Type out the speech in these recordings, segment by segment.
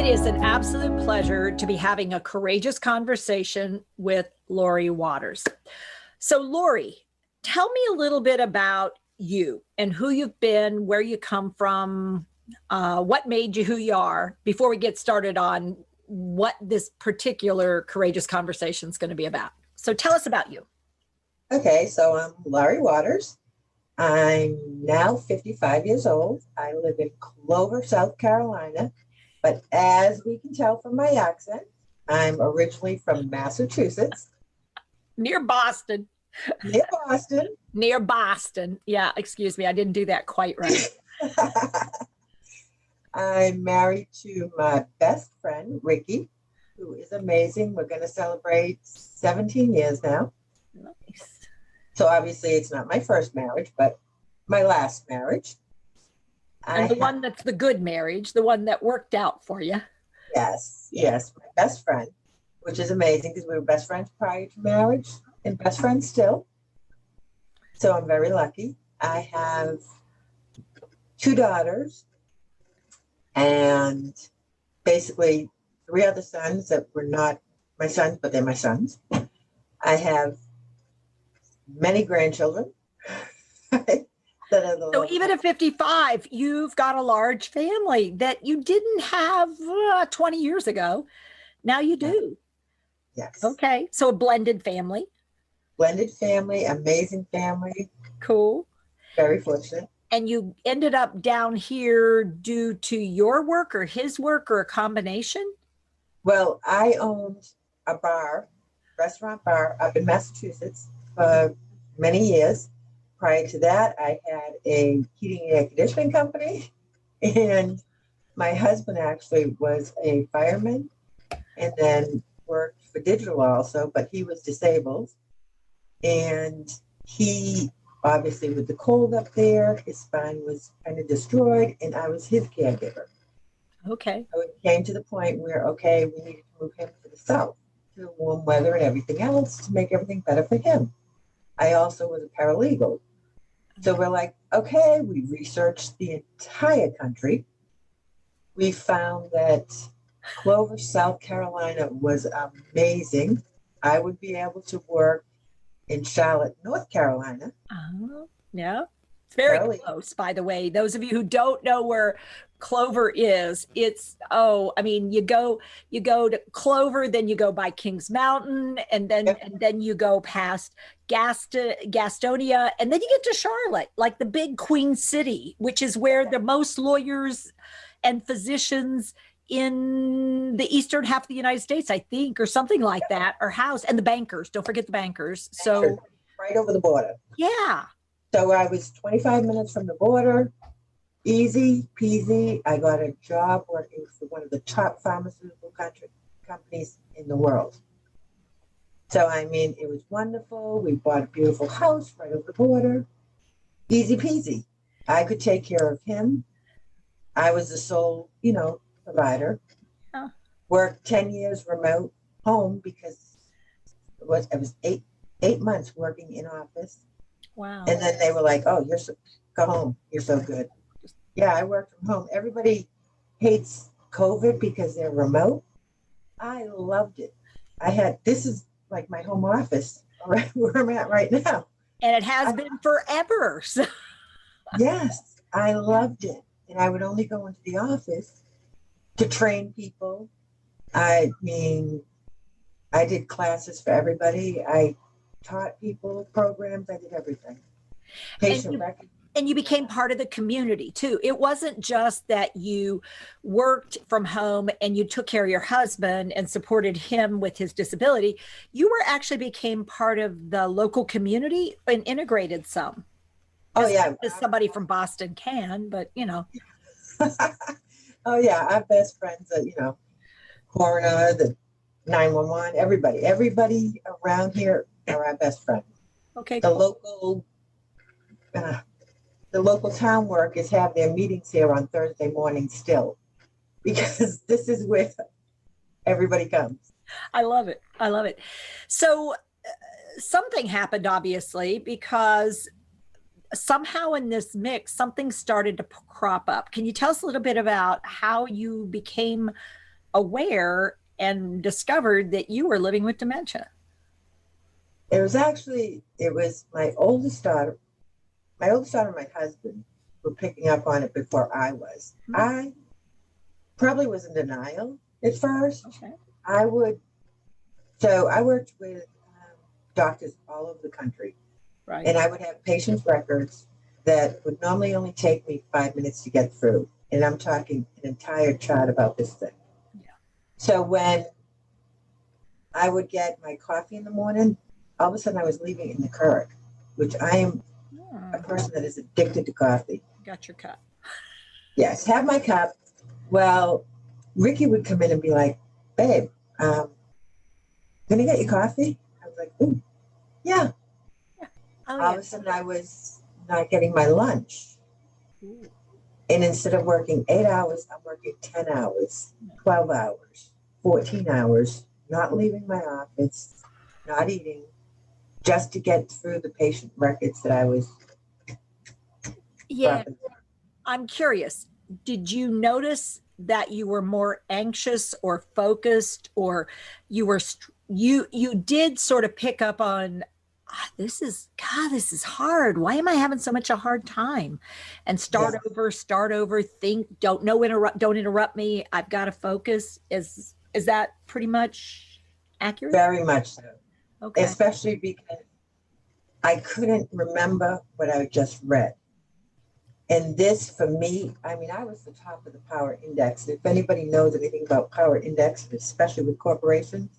It is an absolute pleasure to be having a courageous conversation with Laurie Waters. So, Laurie, tell me a little bit about you and who you've been, where you come from, what made you who you are, before we get started on what this particular courageous conversation is going to be about. So, tell us about you. Okay, so I'm Laurie Waters. I'm now 55 years old. I live in Clover, South Carolina. But as we can tell from my accent, I'm originally from Massachusetts. Near Boston. Near Boston. Near Boston. Yeah, excuse me. I didn't do that quite right. I'm married to my best friend, Ricky, who is amazing. We're going to celebrate 17 years now. Nice. So obviously it's not my first marriage, but my last marriage. And the one that's the good marriage, the one that worked out for you. Yes, my best friend, which is amazing because we were best friends prior to marriage and best friends still. So I'm very lucky. I have 2 daughters and basically 3 other sons that were not my sons, but they're my sons. I have many grandchildren. So even at 55, you've got a large family that you didn't have 20 years ago. Now you do. Yes. Okay. So a blended family. Blended family, amazing family. Cool. Very fortunate. And you ended up down here due to your work or his work or a combination? Well, I owned a restaurant bar up in Massachusetts for many years. Prior to that, I had a heating and air conditioning company, and my husband actually was a fireman and then worked for digital also, but he was disabled. And he, obviously with the cold up there, his spine was kind of destroyed, and I was his caregiver. Okay. So it came to the point where, okay, we needed to move him to the south, to warm weather and everything else to make everything better for him. I also was a paralegal. So we're like, okay, we researched the entire country. We found that Clover, South Carolina was amazing. I would be able to work in Charlotte, North Carolina. Yeah. It's very close, by the way. Those of you who don't know where Clover is, it's, you go to Clover, then you go by Kings Mountain, and then you go past Gastonia, and then you get to Charlotte, like the big Queen City, which is where the most lawyers and physicians in the eastern half of the United States, I think, or something like that, are housed, and the bankers. Don't forget the bankers. So right over the border. Yeah. So I was 25 minutes from the border, easy peasy. I got a job working for one of the top pharmaceutical companies in the world. So, it was wonderful. We bought a beautiful house right over the border. Easy peasy. I could take care of him. I was the sole, provider. Oh. Worked 10 years remote home because it was eight months working in office. Wow. And then they were like, oh, go home. You're so good. Yeah, I work from home. Everybody hates COVID because they're remote. I loved it. This is like my home office right where I'm at right now. And it has been forever. So. Yes, I loved it. And I would only go into the office to train people. I did classes for everybody. I taught people programs. I did everything. And you became part of the community too. It wasn't just that you worked from home and you took care of your husband and supported him with his disability. You actually became part of the local community and integrated some. Oh, yeah. As somebody from Boston can, but Oh, yeah. Our best friends, coroner, the 911, everybody around here are our best friends. Okay. The local town workers have their meetings here on Thursday morning still, because this is where everybody comes. I love it. So something happened, obviously, because somehow in this mix, something started to crop up. Can you tell us a little bit about how you became aware and discovered that you were living with dementia? It was my oldest daughter. My oldest daughter and my husband were picking up on it before I was. Hmm. I probably was in denial at first. Okay. So I worked with doctors all over the country, Right. and I would have patients' records that would normally only take me 5 minutes to get through. And I'm talking an entire chart about this thing. Yeah. So when I would get my coffee in the morning, all of a sudden I was leaving it in the Keurig, which I am a person that is addicted to coffee. Got your cup. Yes, have my cup. Well, Ricky would come in and be like, babe, can I get you coffee? I was like, ooh, yeah. Oh, All yeah. of a sudden I was not getting my lunch. Ooh. And instead of working 8 hours, I'm working 10 hours, 12 hours, 14 hours, not leaving my office, not eating, just to get through the patient records that I was. Yeah. Prepping. I'm curious. Did you notice that you were more anxious or focused, or you were you did sort of pick up on, this is hard. Why am I having so much a hard time? And start over, think, don't interrupt me. I've got to focus. Is that pretty much accurate? Very much so. Okay. Especially because I couldn't remember what I just read. And this, for me, I mean, I was the top of the power index. And if anybody knows anything about power index, especially with corporations,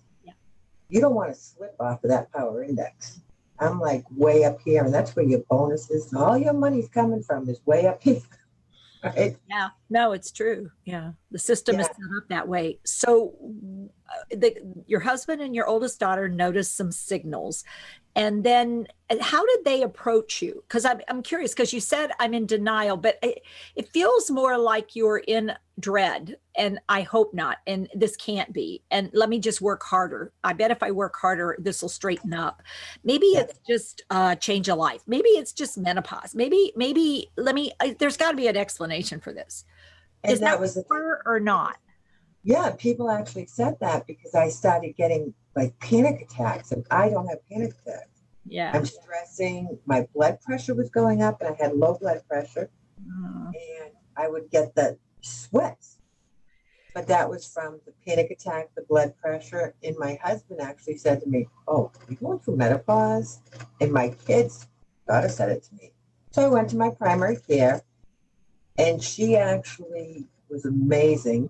you don't want to slip off of that power index. I'm like way up here, and that's where your bonuses and all your money's coming from is way up here. Right? Yeah, no, it's true. Yeah, the system is set up that way. So, your husband and your oldest daughter noticed some signals, and then how did they approach you? Because I'm curious, because you said I'm in denial, but it feels more like you're in dread, and I hope not, and this can't be. And let me just work harder. I bet if I work harder, this will straighten up. Maybe it's just change of life. Maybe it's just menopause. Maybe there's got to be an explanation for this. And Is that was fair or not? Yeah, people actually said that because I started getting like panic attacks, and I don't have panic attacks. Yeah. I'm stressing. My blood pressure was going up, and I had low blood pressure, and I would get the sweats. But that was from the panic attack, the blood pressure. And my husband actually said to me, "Oh, you're going through menopause?" And my kid's daughter said it to me. So I went to my primary care, and she actually was amazing.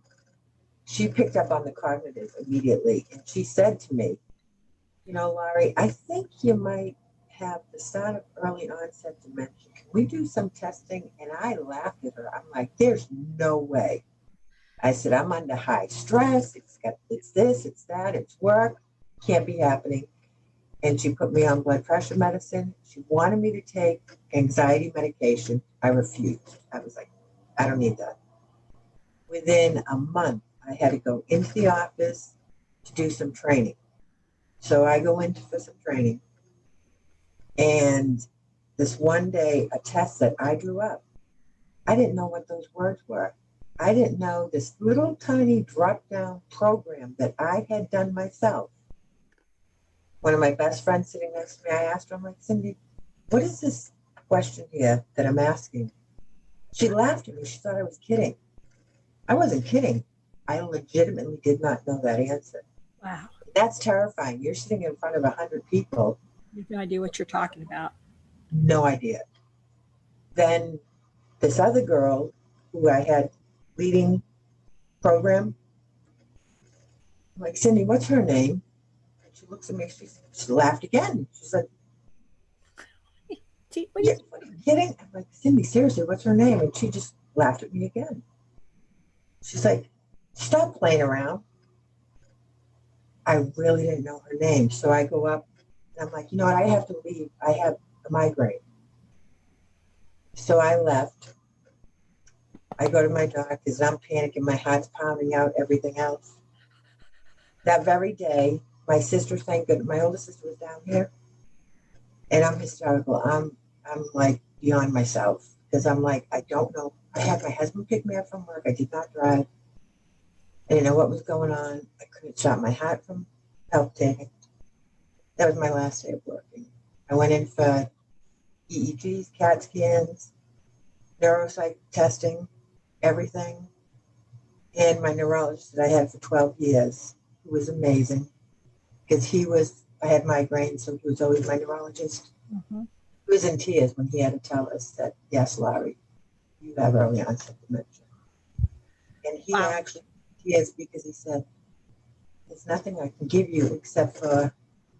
She picked up on the cognitive immediately, and she said to me, "You know, Laurie, I think you might have the start of early onset dementia. Can we do some testing?" And I laughed at her. I'm like, "There's no way." I said, "I'm under high stress. It's this, it's that, it's work. Can't be happening." And she put me on blood pressure medicine. She wanted me to take anxiety medication. I refused. I was like, I don't need that. Within a month, I had to go into the office to do some training. So I go in for some training. And this one day, a test that I drew up, I didn't know what those words were. I didn't know this little tiny drop-down program that I had done myself. One of my best friends sitting next to me, I asked her, I'm like, "Cindy, what is this question here that I'm asking?" She laughed at me. She thought I was kidding. I wasn't kidding. I legitimately did not know that answer. Wow. That's terrifying. You're sitting in front of 100 people. You have no idea what you're talking about. No idea. Then this other girl who I had leading program, I'm like, "Cindy, what's her name?" And she looks at me. She laughed again. She's like, "What are you kidding?" I'm like, "Cindy, seriously, what's her name?" And she just laughed at me again. She's like, "Stop playing around." I really didn't know her name. So I go up and I'm like, "You know what? I have to leave. I have a migraine." So I left. I go to my doctor's and I'm panicking. My heart's pounding out, everything else. That very day, my sister, thank goodness, my oldest sister was down here, and I'm hysterical. I'm like beyond myself because I'm like, I don't know. I had my husband pick me up from work. I did not drive. I didn't know what was going on. I couldn't stop my heart from palpitating. That was my last day of working. I went in for EEGs, CAT scans, neuropsych testing, everything. And my neurologist that I had for 12 years, who was amazing, because I had migraines, so he was always my neurologist. Mm-hmm. He was in tears when he had to tell us that, yes, Laurie, you have early onset dementia. And he actually tears because he said, there's nothing I can give you except for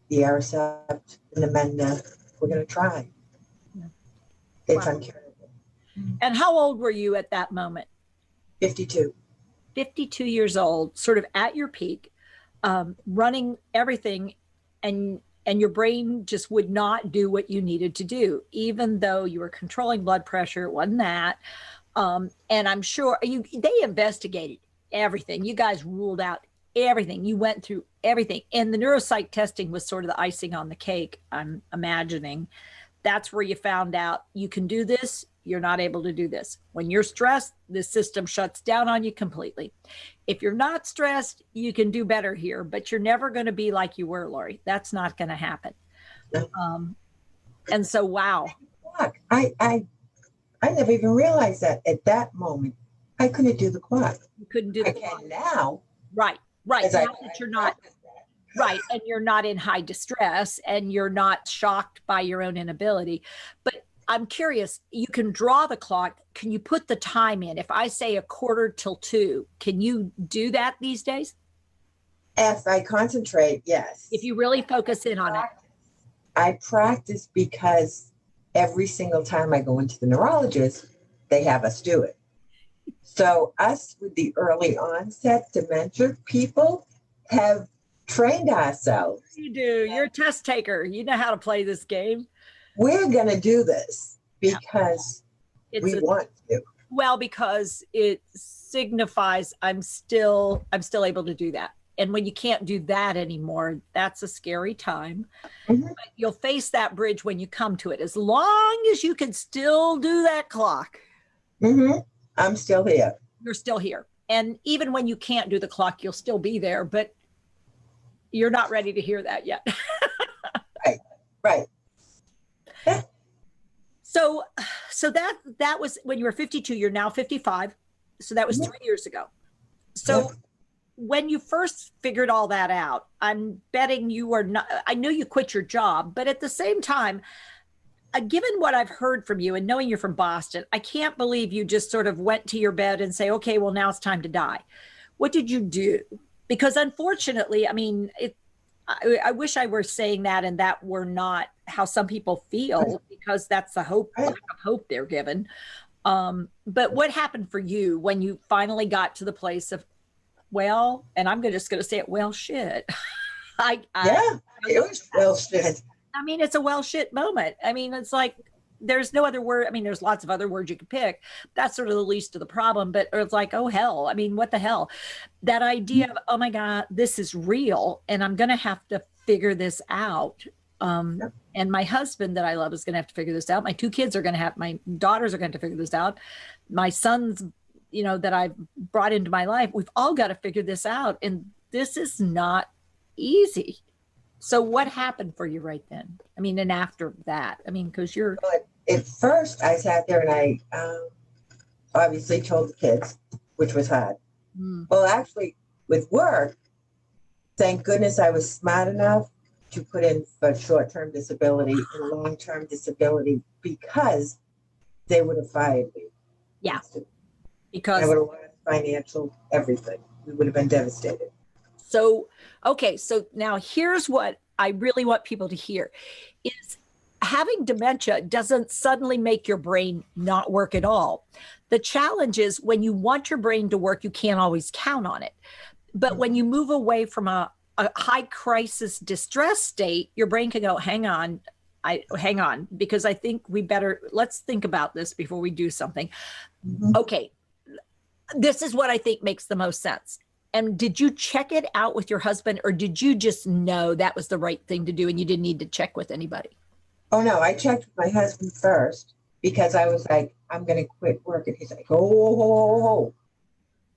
the Aricept and the Menda. We're going to try. Yeah. It's uncurable. And how old were you at that moment? 52. 52 years old, sort of at your peak, running everything, and your brain just would not do what you needed to do, even though you were controlling blood pressure. It wasn't that. And I'm sure they investigated everything. You guys ruled out everything. You went through everything. And the neuropsych testing was sort of the icing on the cake, I'm imagining. That's where you found out you can do this, you're not able to do this. When you're stressed, the system shuts down on you completely. If you're not stressed, you can do better here, but you're never going to be like you were, Laurie. That's not going to happen. And so, wow. I never even realized that at that moment. I couldn't do the quad. You couldn't do the quad. I can now. Right. Now that you're not. Right. And you're not in high distress and you're not shocked by your own inability. But I'm curious, you can draw the clock. Can you put the time in? If I say 1:45, can you do that these days? If I concentrate, yes. If you really focus in on it. I practice because every single time I go into the neurologist, they have us do it. So us with the early onset dementia people have trained ourselves. You do. You're a test taker. You know how to play this game. We're going to do this because we want to. Well, because it signifies I'm still able to do that. And when you can't do that anymore, that's a scary time. Mm-hmm. But you'll face that bridge when you come to it. As long as you can still do that clock. Mm-hmm. I'm still here. You're still here. And even when you can't do the clock, you'll still be there. But you're not ready to hear that yet. Right. Yeah. So that was when you were 52. You're now 55. So that was 3 years ago. So when you first figured all that out, I'm betting you were not, I knew you quit your job, but at the same time, given what I've heard from you and knowing you're from Boston, I can't believe you just sort of went to your bed and say, okay, well, now it's time to die. What did you do? Because unfortunately, I mean, I wish I were saying that and that were not how some people feel, because that's the lack of hope they're given. But what happened for you when you finally got to the place of, well, and I'm just going to say it, well, shit. It was well shit. I mean, it's a well shit moment. I mean, it's like, there's no other word. I mean, there's lots of other words you could pick. That's sort of the least of the problem, but it's like, oh, hell. I mean, what the hell? That idea of, oh my God, this is real. And I'm going to have to figure this out. And my husband that I love is going to have to figure this out. My two kids my daughters are going to figure this out. My sons, that I've brought into my life, we've all got to figure this out. And this is not easy. So what happened for you right then? I mean, and after that, I mean, because you're... At first, I sat there and I obviously told the kids, which was hard. Well, actually, with work, thank goodness I was smart enough to put in for short-term disability and long-term disability, because they would have fired me. Yeah. Because I would have lost financial everything. We would have been devastated. So, okay. So now here's what I really want people to hear is having dementia doesn't suddenly make your brain not work at all. The challenge is when you want your brain to work, you can't always count on it. But when you move away from a high crisis distress state, your brain can go, hang on, because I think let's think about this before we do something. Okay. This is what I think makes the most sense. And did you check it out with your husband, or did you just know that was the right thing to do and you didn't need to check with anybody? Oh, no, I checked with my husband first, because I was like, I'm going to quit work. And he's like, oh,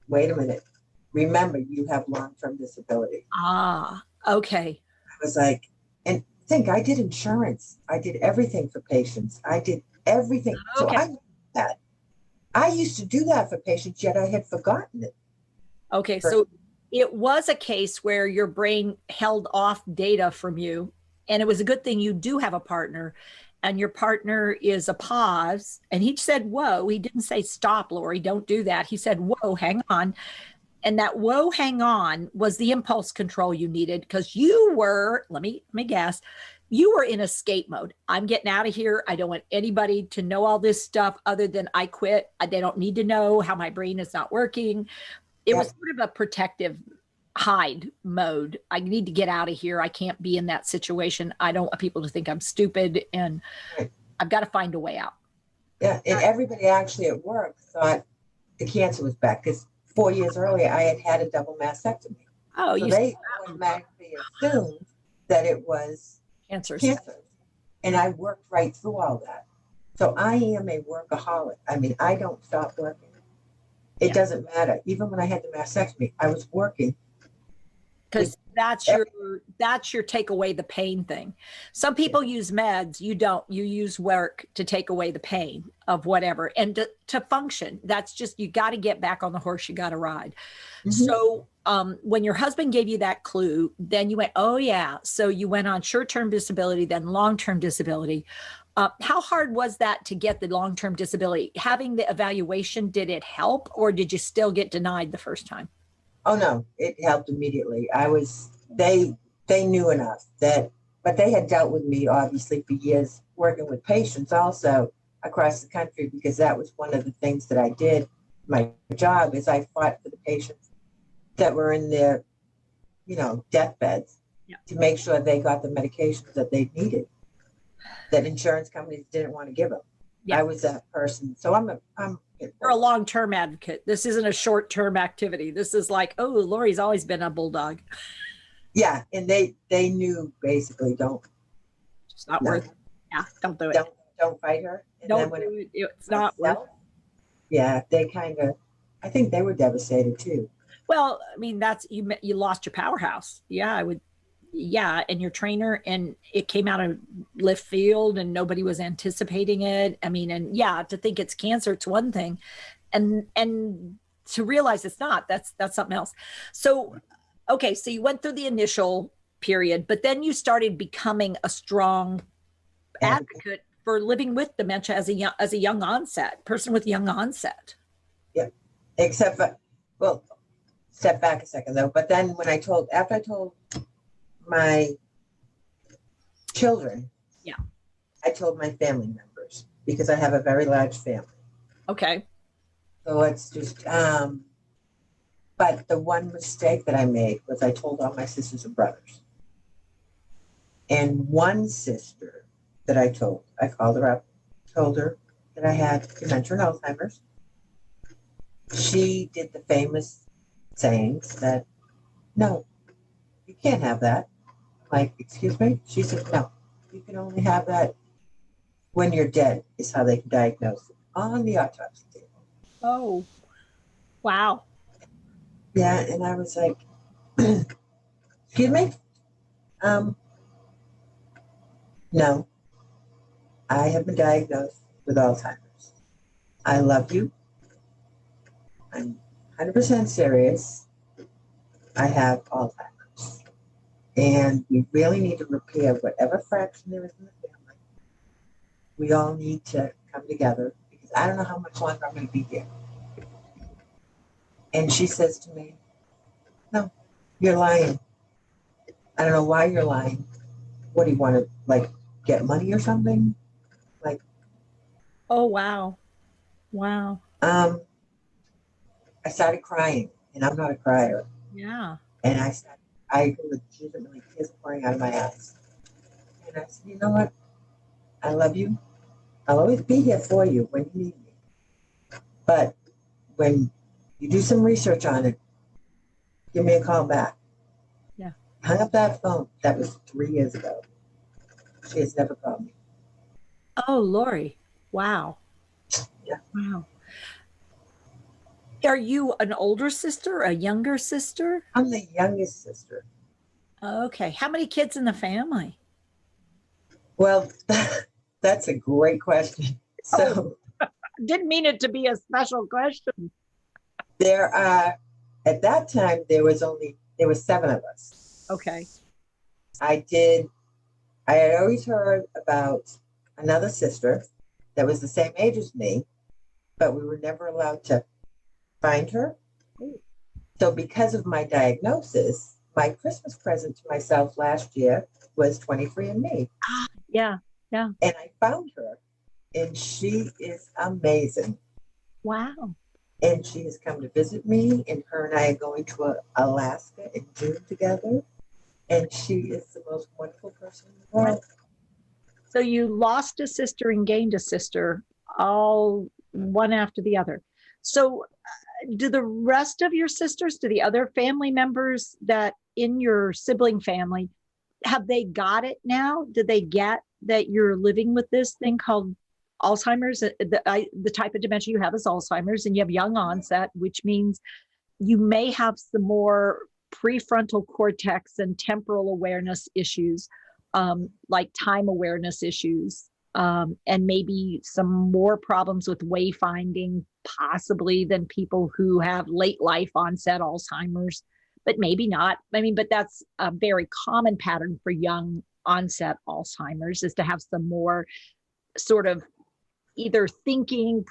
wait a minute. remember, you have long-term disability. Ah, okay. I was like, and think I did insurance. I did everything for patients. I did everything. So Okay. I knew that. I used to do that for patients, yet I had forgotten it. Okay. So it was a case where your brain held off data from you. And it was a good thing you do have a partner, and your partner is a pause. And he said, whoa. He didn't say, stop, Laurie, don't do that. He said, whoa, hang on. And that whoa, hang on was the impulse control you needed, because you were, let me guess, you were in escape mode. I'm getting out of here. I don't want anybody to know all this stuff other than I quit. They don't need to know how my brain is not working. It was sort of a protective hide mode. I need to get out of here. I can't be in that situation. I don't want people to think I'm stupid, and I've got to find a way out. Yeah, and everybody actually at work thought the cancer was back, because 4 years earlier I had a double mastectomy. Oh, so they automatically assumed that it was cancer. And I worked right through all that. So I am a workaholic. I mean, I don't stop working. It doesn't matter. Even when I had the mastectomy, I was working. Because that's your take away the pain thing. Some people use meds. You don't. You use work to take away the pain of whatever, and to function. That's just, you got to get back on the horse. You got to ride. Mm-hmm. So when your husband gave you that clue, then you went, oh yeah. So you went on short-term disability, then long-term disability. How hard was that to get the long-term disability? Having the evaluation, did it help, or did you still get denied the first time? Oh no, it helped immediately. They knew enough but they had dealt with me obviously for years, working with patients also across the country, because that was one of the things that I did. My job is I fought for the patients that were in their, deathbeds to make sure they got the medications that they needed, that insurance companies didn't want to give them. I was that person. So you're a long-term advocate. This isn't a short-term activity. This is like, oh, Laurie's always been a bulldog. Yeah, and they knew basically, it's not worth it. Yeah, don't do it. Don't fight her. And don't do it. It's not worth it. Yeah, they I think they were devastated too. Well, I mean, that's, you lost your powerhouse. Yeah, I would. Yeah, and your trainer, and it came out of left field and nobody was anticipating it. I mean, and to think it's cancer, it's one thing, and to realize it's not, that's something else. So okay, so you went through the initial period, but then you started becoming a strong advocate for living with dementia as a young onset person with young onset. Yeah, except for, well, step back a second though, but then after I told my children, I told my family members, because I have a very large family. Okay. So it's just, but the one mistake that I made was I told all my sisters and brothers. And one sister that I called her up, told her that I had dementia and Alzheimer's. She did the famous sayings that, no, you can't have that. Like, excuse me? She said, no, you can only have that when you're dead, is how they can diagnose it on the autopsy table. Oh, wow. Yeah, and I was like, excuse me? No, I have been diagnosed with Alzheimer's. I love you. I'm 100% serious. I have Alzheimer's. And we really need to repair whatever fraction there is in the family. We all need to come together, because I don't know how much longer I'm going to be here. And she says to me, no, you're lying. I don't know why you're lying. What do you want to, like, get money or something? Like, oh, wow. Wow. I started crying, and I'm not a crier. Yeah. And I legitimately, tears pouring out of my eyes. And I said, you know what? I love you. I'll always be here for you when you need me. But when you do some research on it, give me a call back. Yeah. Hung up that phone. That was 3 years ago. She has never called me. Oh, Laurie. Wow. Yeah. Wow. Are you an older sister, a younger sister? I'm the youngest sister. Okay. How many kids in the family? Well, that's a great question. Oh, So didn't mean it to be a special question. there are, at that time, there were seven of us. Okay. I had always heard about another sister that was the same age as me, but we were never allowed to find her. So because of my diagnosis, my Christmas present to myself last year was 23andMe. Yeah. Yeah. And I found her, and she is amazing. Wow. And she has come to visit me, and her and I are going to Alaska in June together. And she is the most wonderful person in the world. So you lost a sister and gained a sister, all one after the other. So do the rest of your sisters, do the other family members that in your sibling family, have they got it now? Did they get that you're living with this thing called Alzheimer's? The type of dementia you have is Alzheimer's, and you have young onset, which means you may have some more prefrontal cortex and temporal awareness issues, like time awareness issues, and maybe some more problems with wayfinding, possibly, than people who have late life onset Alzheimer's, but maybe not. I mean, but that's a very common pattern for young onset Alzheimer's, is to have some more sort of either thinking,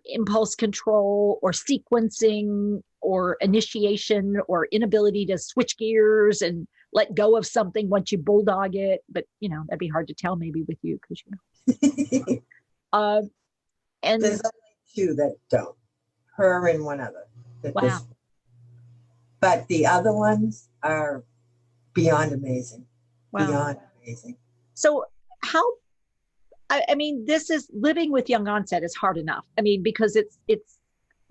impulse control, or sequencing, or initiation, or inability to switch gears and let go of something once you bulldog it. But that'd be hard to tell maybe with you, because and there's only two that don't. Her and one other. Wow. But the other ones are beyond amazing. Wow. Beyond amazing. So how? I mean, this is living with young onset is hard enough. I mean, because it's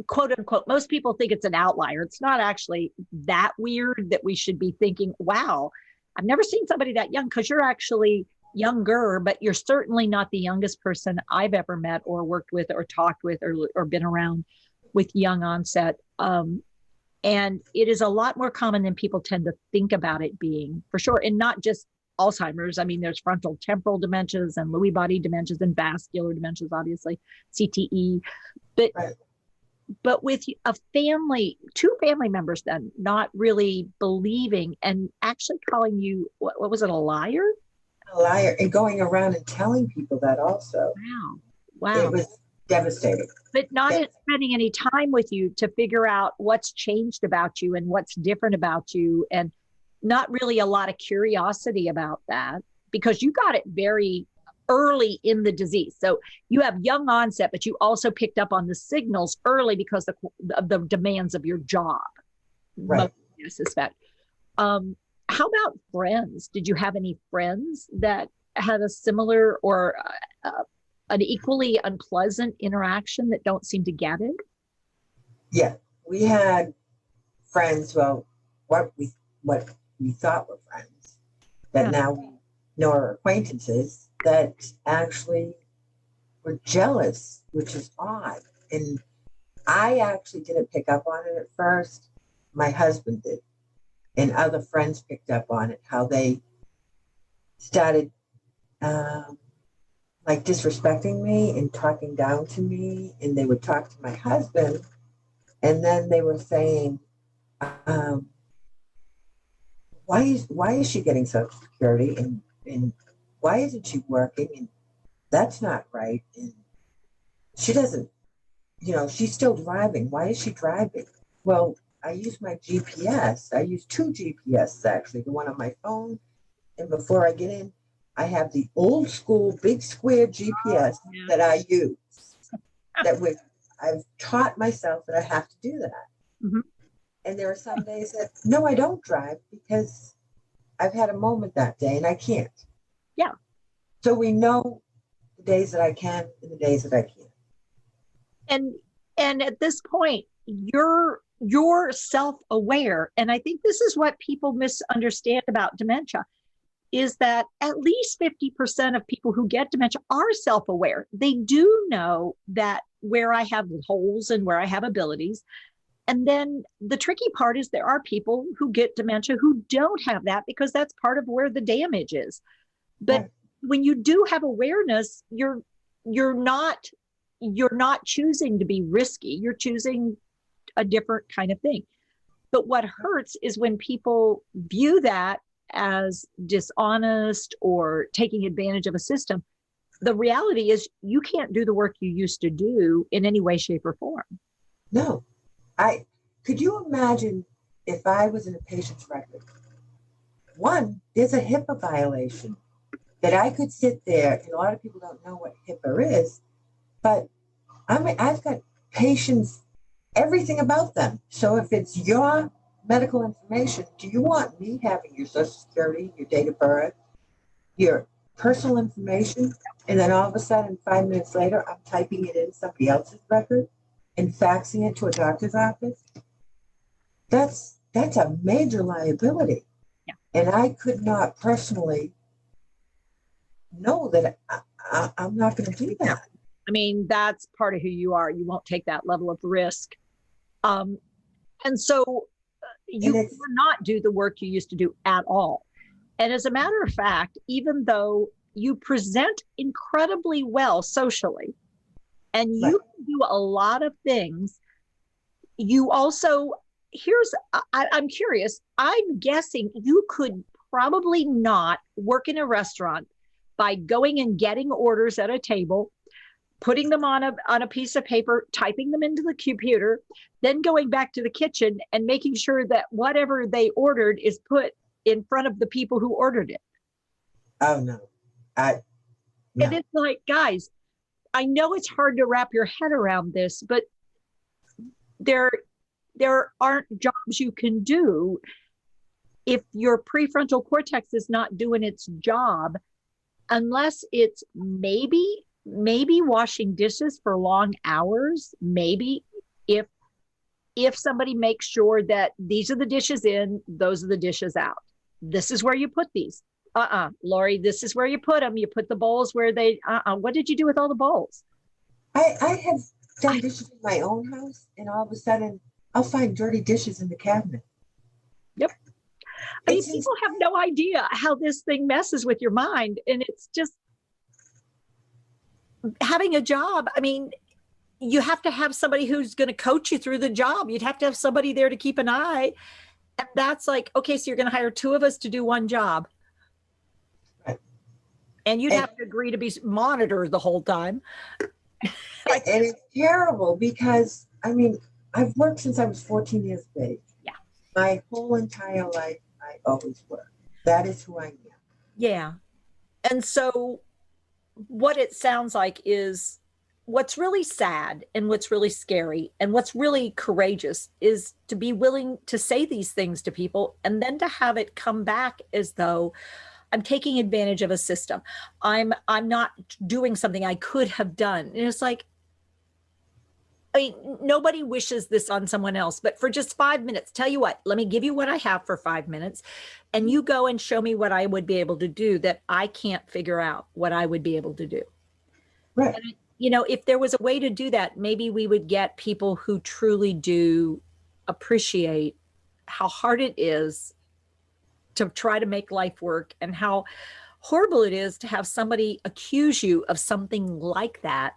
quote unquote, most people think it's an outlier. It's not actually that weird that we should be thinking, wow, I've never seen somebody that young, because you're actually younger, but you're certainly not the youngest person I've ever met or worked with or talked with or been around with young onset. And it is a lot more common than people tend to think about it being, for sure. And not just Alzheimer's. I mean, there's frontal temporal dementias and Lewy body dementias and vascular dementias, obviously, CTE. But right. But with a family, two family members then not really believing and actually calling you, what was it, a liar? A liar, and going around and telling people that also. Wow. It was devastating. But not spending any time with you to figure out what's changed about you and what's different about you, and not really a lot of curiosity about that, because you got it very early in the disease. So you have young onset, but you also picked up on the signals early because of the demands of your job. Right. I suspect. How about friends? Did you have any friends that had a similar or an equally unpleasant interaction that don't seem to get it? Yeah, we had friends, well, what we thought were friends, that now we know are acquaintances, that actually were jealous, which is odd. And I actually didn't pick up on it at first. My husband did. And other friends picked up on it, how they started like disrespecting me and talking down to me. And they would talk to my husband. And then they were saying, why is she getting Social Security? And why isn't she working? And that's not right. And she doesn't, she's still driving. Why is she driving? Well, I use my GPS. I use two GPSs, actually, the one on my phone. And before I get in, I have the old school big square GPS that I use. I've taught myself that I have to do that. Mm-hmm. And there are some days that, no, I don't drive because I've had a moment that day and I can't. Yeah. So we know the days that I can and the days that I can't. And at this point, you're self-aware. And I think this is what people misunderstand about dementia. is that at least 50% of people who get dementia are self-aware. They do know that where I have holes and where I have abilities. And then the tricky part is there are people who get dementia who don't have that because that's part of where the damage is. But when you do have awareness, you're not choosing to be risky. You're choosing a different kind of thing. But what hurts is when people view that as dishonest or taking advantage of a system. The reality is you can't do the work you used to do in any way, shape, or form. No. Could you imagine if I was in a patient's record? One, there's a HIPAA violation that I could sit there, and a lot of people don't know what HIPAA is, but I've got patients, everything about them. So if it's your medical information, do you want me having your social security, your date of birth, your personal information, and then all of a sudden 5 minutes later I'm typing it in somebody else's record and faxing it to a doctor's office? That's a major liability. Yeah. And I could not personally know that I'm not going to do that. I mean, that's part of who you are. You won't take that level of risk. And so you cannot do the work you used to do at all. And as a matter of fact, even though you present incredibly well socially, and you can do a lot of things, you also, I'm curious, I'm guessing you could probably not work in a restaurant by going and getting orders at a table, putting them on a piece of paper, typing them into the computer, then going back to the kitchen and making sure that whatever they ordered is put in front of the people who ordered it. Oh, no. No. And it's like, guys, I know it's hard to wrap your head around this, but there aren't jobs you can do if your prefrontal cortex is not doing its job, unless it's maybe washing dishes for long hours, maybe if somebody makes sure that these are the dishes in, those are the dishes out. This is where you put these. Laurie, this is where you put them. You put the bowls where they, what did you do with all the bowls? I have done dishes in my own house, and all of a sudden I'll find dirty dishes in the cabinet. Yep. I mean, people have no idea how this thing messes with your mind. And it's just having a job. I mean, you have to have somebody who's going to coach you through the job. You'd have to have somebody there to keep an eye. And that's like, okay, so you're going to hire two of us to do one job. Right. And you'd have to agree to be monitored the whole time. And it's terrible because, I mean, I've worked since I was 14 years of age. Yeah. My whole entire life, I always work. That is who I am. Yeah. And so what it sounds like is what's really sad and what's really scary and what's really courageous is to be willing to say these things to people and then to have it come back as though I'm taking advantage of a system. I'm not doing something I could have done. And it's like, I mean, nobody wishes this on someone else, but for just 5 minutes, tell you what, let me give you what I have for 5 minutes and you go and show me what I would be able to do that I can't figure out what I would be able to do. Right. And, you know, if there was a way to do that, maybe we would get people who truly do appreciate how hard it is to try to make life work and how horrible it is to have somebody accuse you of something like that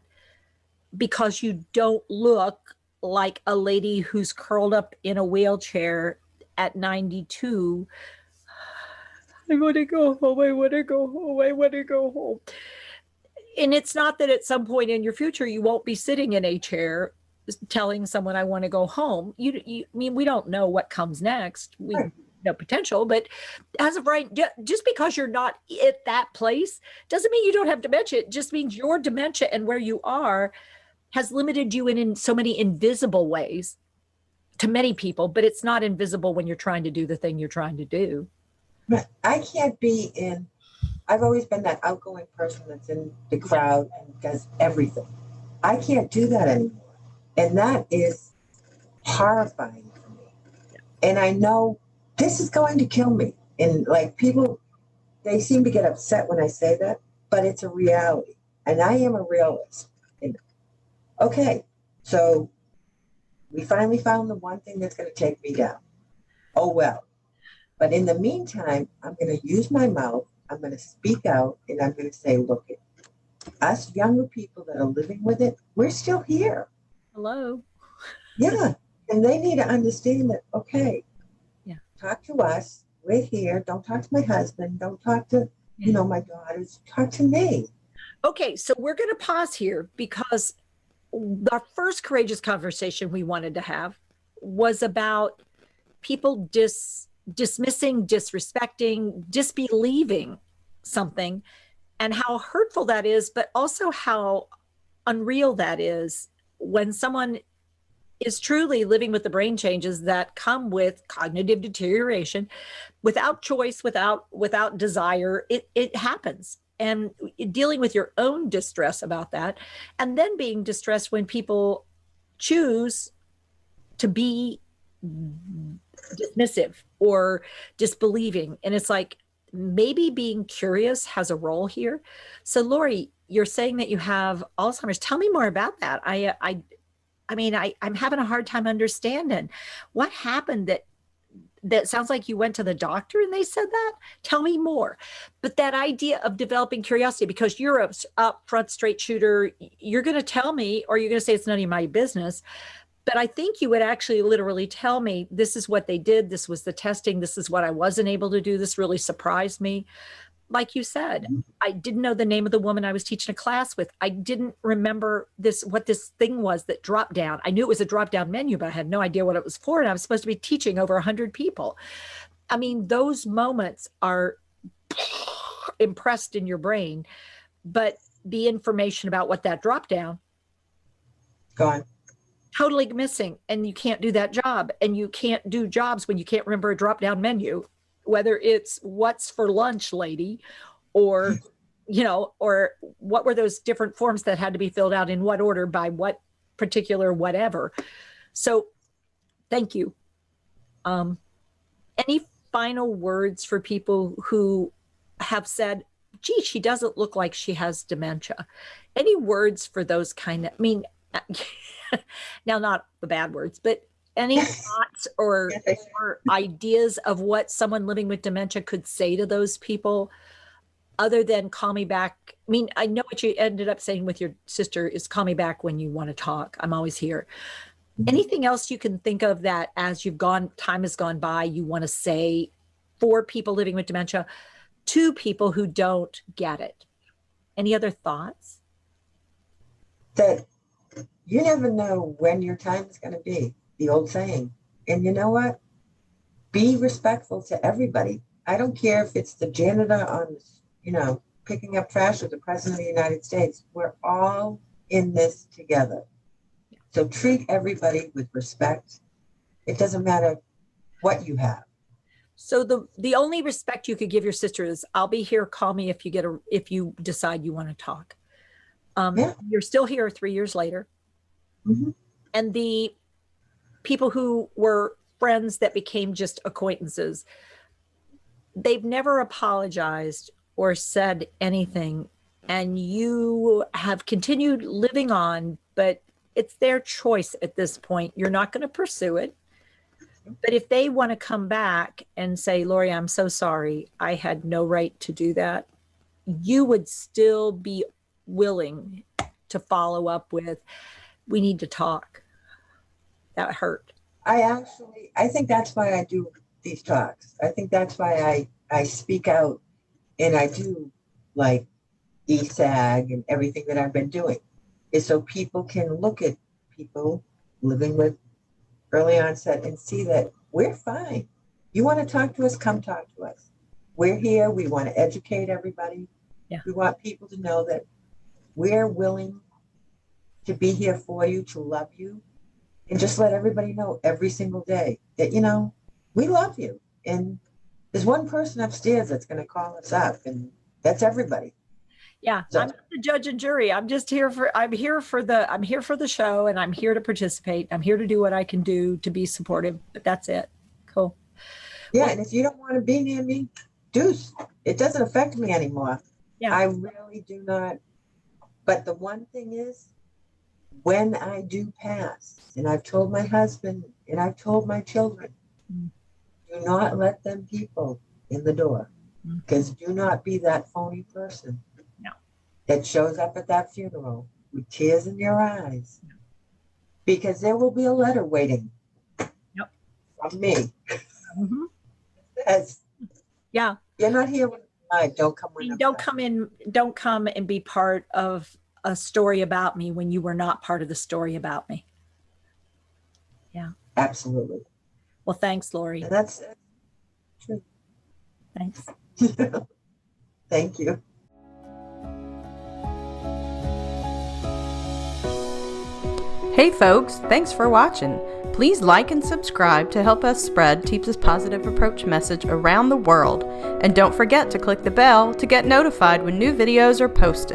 because you don't look like a lady who's curled up in a wheelchair at 92. I want to go home. I want to go home. I want to go home. And it's not that at some point in your future, you won't be sitting in a chair telling someone I want to go home. I mean, we don't know what comes next. We know potential, but as of right, just because you're not at that place doesn't mean you don't have dementia. It just means your dementia and where you are has limited you in so many invisible ways to many people, but it's not invisible when you're trying to do the thing you're trying to do. But I can't be in, I've always been that outgoing person that's in the crowd and does everything. I can't do that anymore. And that is horrifying for me. And I know this is going to kill me. And like people, they seem to get upset when I say that, but it's a reality. And I am a realist. And, okay, so we finally found the one thing that's going to take me down. Oh, well. But in the meantime, I'm going to use my mouth. I'm going to speak out, and I'm going to say, look, us younger people that are living with it, we're still here. Hello. Yeah. And they need to understand that, okay, yeah, talk to us. We're here. Don't talk to my husband. Don't talk to, my daughters. Talk to me. Okay, so we're going to pause here because our first courageous conversation we wanted to have was about people dismissing, disrespecting, disbelieving something, and how hurtful that is, but also how unreal that is when someone is truly living with the brain changes that come with cognitive deterioration, without choice, without desire. It happens. And dealing with your own distress about that, and then being distressed when people choose to be dismissive or disbelieving. And it's like, maybe being curious has a role here. So Laurie, you're saying that you have Alzheimer's. Tell me more about that. I'm having a hard time understanding what happened. That sounds like you went to the doctor and they said that. Tell me more. But that idea of developing curiosity, because you're a upfront straight shooter, you're going to tell me, or you're going to say it's none of my business. But I think you would actually literally tell me, this is what they did. This was the testing. This is what I wasn't able to do. This really surprised me. Like you said, I didn't know the name of the woman I was teaching a class with. I didn't remember what this thing was that dropped down. I knew it was a drop down menu, but I had no idea what it was for. And I was supposed to be teaching over 100 people. I mean, those moments are impressed in your brain, but the information about what that drop down, gone. Totally missing. And you can't do that job. And you can't do jobs when you can't remember a drop down menu, whether it's what's for lunch, lady, or, or what were those different forms that had to be filled out in what order by what particular whatever. So thank you. Any final words for people who have said, gee, she doesn't look like she has dementia? Any words for those kind of, now not the bad words, but any thoughts or ideas of what someone living with dementia could say to those people other than call me back? I know what you ended up saying with your sister is call me back when you want to talk. I'm always here. Anything else you can think of that as time has gone by, you want to say for people living with dementia to people who don't get it? Any other thoughts? That you never know when your time is going to be. The old saying. And you know what? Be respectful to everybody. I don't care if it's the janitor on, picking up trash or the president of the United States. We're all in this together. So treat everybody with respect. It doesn't matter what you have. So the only respect you could give your sister is, I'll be here. Call me if you decide you want to talk. You're still here 3 years later. Mm-hmm. And the people who were friends that became just acquaintances, they've never apologized or said anything. And you have continued living on, but it's their choice at this point. You're not going to pursue it. But if they want to come back and say, Laurie, I'm so sorry, I had no right to do that, you would still be willing to follow up with, we need to talk. That hurt. I think that's why I do these talks. I think that's why I speak out and I do like ESAG and everything that I've been doing, is so people can look at people living with early onset and see that we're fine. You want to talk to us, come talk to us. We're here. We want to educate everybody. Yeah. We want people to know that we're willing to be here for you, to love you, and just let everybody know every single day that, we love you. And there's one person upstairs that's going to call us up, and that's everybody. Yeah. So, I'm not the judge and jury. I'm here for the show, and I'm here to participate. I'm here to do what I can do to be supportive, but that's it. Cool. Yeah. Well, and if you don't want to be near me, deuce, it doesn't affect me anymore. Yeah. I really do not. But the one thing is, when I do pass, and I've told my husband and I've told my children, do not let them people in the door, because do not be that phony person that shows up at that funeral with tears in your eyes, because there will be a letter waiting from me. Says, Yeah. you're not here when I'm alive. Don't come when I'm Don't come and be part of a story about me when you were not part of the story about me. Yeah. Absolutely. Well, thanks, Laurie. And that's true. Thanks. Thank you. Hey folks, thanks for watching. Please like and subscribe to help us spread Teepa's positive approach message around the world. And don't forget to click the bell to get notified when new videos are posted.